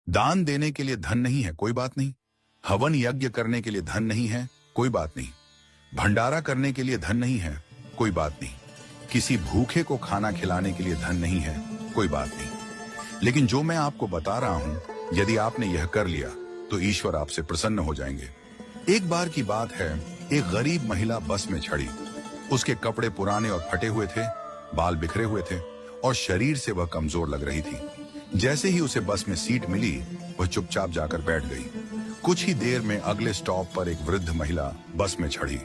दान देने के लिए धन नहीं है, कोई बात नहीं। हवन यज्ञ करने के लिए धन नहीं है, कोई बात नहीं। भंडारा करने के लिए धन नहीं है, कोई बात नहीं। किसी भूखे को खाना खिलाने के लिए धन नहीं है, कोई बात नहीं। लेकिन जो मैं आपको बता रहा हूं, यदि आपने यह कर लिया तो ईश्वर आपसे प्रसन्न हो जाएंगे। एक बार की बात है, एक गरीब महिला बस में चढ़ी। उसके कपड़े पुराने और फटे हुए थे, बाल बिखरे हुए थे और शरीर से वह कमजोर लग रही थी। जैसे ही उसे बस में सीट मिली, वह चुपचाप जाकर बैठ गई। कुछ ही देर में अगले स्टॉप पर एक वृद्ध महिला बस में चढ़ी।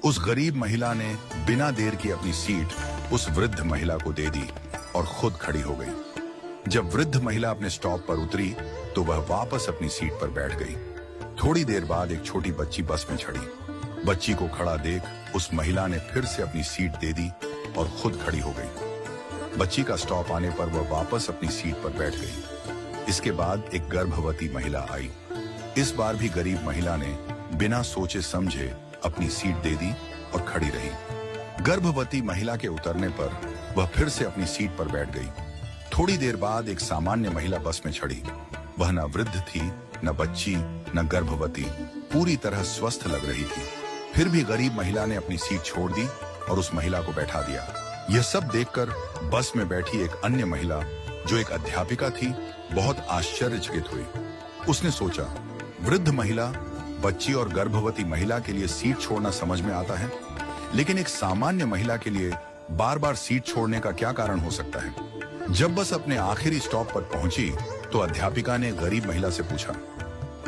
उस गरीब महिला ने बिना देर की अपनी सीट उस वृद्ध महिला को दे दी और खुद खड़ी हो गई। जब वृद्ध महिला अपने स्टॉप पर उतरी तो वह वापस अपनी सीट पर बैठ गई। थोड़ी देर बाद एक छोटी बच्ची बस में चढ़ी। बच्ची को खड़ा देख उस महिला ने फिर से अपनी सीट दे दी और खुद खड़ी हो गई। बच्ची का स्टॉप आने पर वह वापस अपनी सीट पर बैठ गई। इसके बाद एक गर्भवती महिला आई। इस बार भी गरीब महिला ने बिना सोचे समझे अपनी सीट दे दी और खड़ी रही। गर्भवती महिला के उतरने पर वह फिर से अपनी सीट पर बैठ गई। थोड़ी देर बाद एक सामान्य महिला बस में चढ़ी। वह न वृद्ध थी, न बच्ची, न गर्भवती, पूरी तरह स्वस्थ लग रही थी। फिर भी गरीब महिला ने अपनी सीट छोड़ दी और उस महिला को बैठा दिया। यह सब देखकर बस में बैठी एक अन्य महिला, जो एक अध्यापिका थी, बहुत आश्चर्यचकित हुई। उसने सोचा, वृद्ध महिला, बच्ची और गर्भवती महिला के लिए सीट छोड़ना समझ में आता है, लेकिन एक सामान्य महिला के लिए बार बार सीट छोड़ने का क्या कारण हो सकता है? जब बस अपने आखिरी स्टॉप पर पहुंची तो अध्यापिका ने गरीब महिला से पूछा,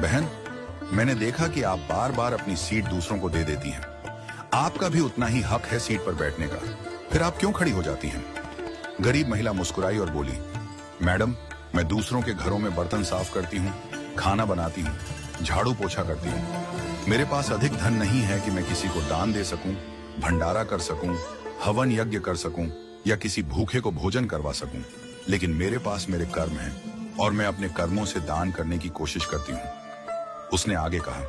बहन, मैंने देखा कि आप बार बार अपनी सीट दूसरों को दे देती हैं। आपका भी उतना ही हक है सीट पर बैठने का, फिर आप क्यों खड़ी हो जाती हैं? गरीब महिला मुस्कुराई और बोली, मैडम, मैं दूसरों के घरों में बर्तन साफ करती हूँ, खाना बनाती हूँ, झाड़ू पोछा करती हूँ। मेरे पास अधिक धन नहीं है कि मैं किसी को दान दे सकूं, भंडारा कर सकूं, हवन यज्ञ कर सकूं या किसी भूखे को भोजन करवा सकूं। लेकिन मेरे पास मेरे कर्म हैं और मैं अपने कर्मों से दान करने की कोशिश करती हूँ। उसने आगे कहा,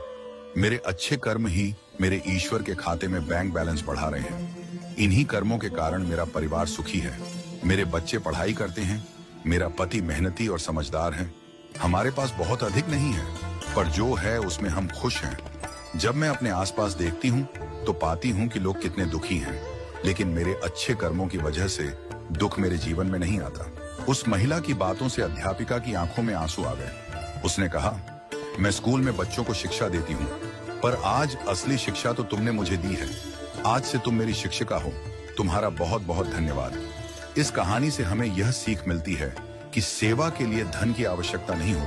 मेरे अच्छे कर्म ही मेरे ईश्वर के खाते में बैंक बैलेंस बढ़ा रहे हैं। इन्हीं कर्मों के कारण मेरा परिवार सुखी है। मेरे बच्चे पढ़ाई करते हैं, मेरा पति मेहनती और समझदार है। हमारे पास बहुत अधिक नहीं है, पर जो है उसमें हम खुश हैं। जब मैं अपने आसपास देखती हूँ तो पाती हूँ कि लोग कितने दुखी हैं, लेकिन मेरे अच्छे कर्मों की वजह से दुख मेरे जीवन में नहीं आता। उस महिला की बातों से अध्यापिका की आंखों में आंसू आ गए। उसने कहा, मैं स्कूल में बच्चों को शिक्षा देती हूँ, पर आज असली शिक्षा तो तुमने मुझे दी है। आज से तुम मेरी शिक्षिका हो। तुम्हारा बहुत बहुत धन्यवाद। इस कहानी से हमें यह सीख मिलती है कि सेवा के लिए धन की आवश्यकता नहीं होती।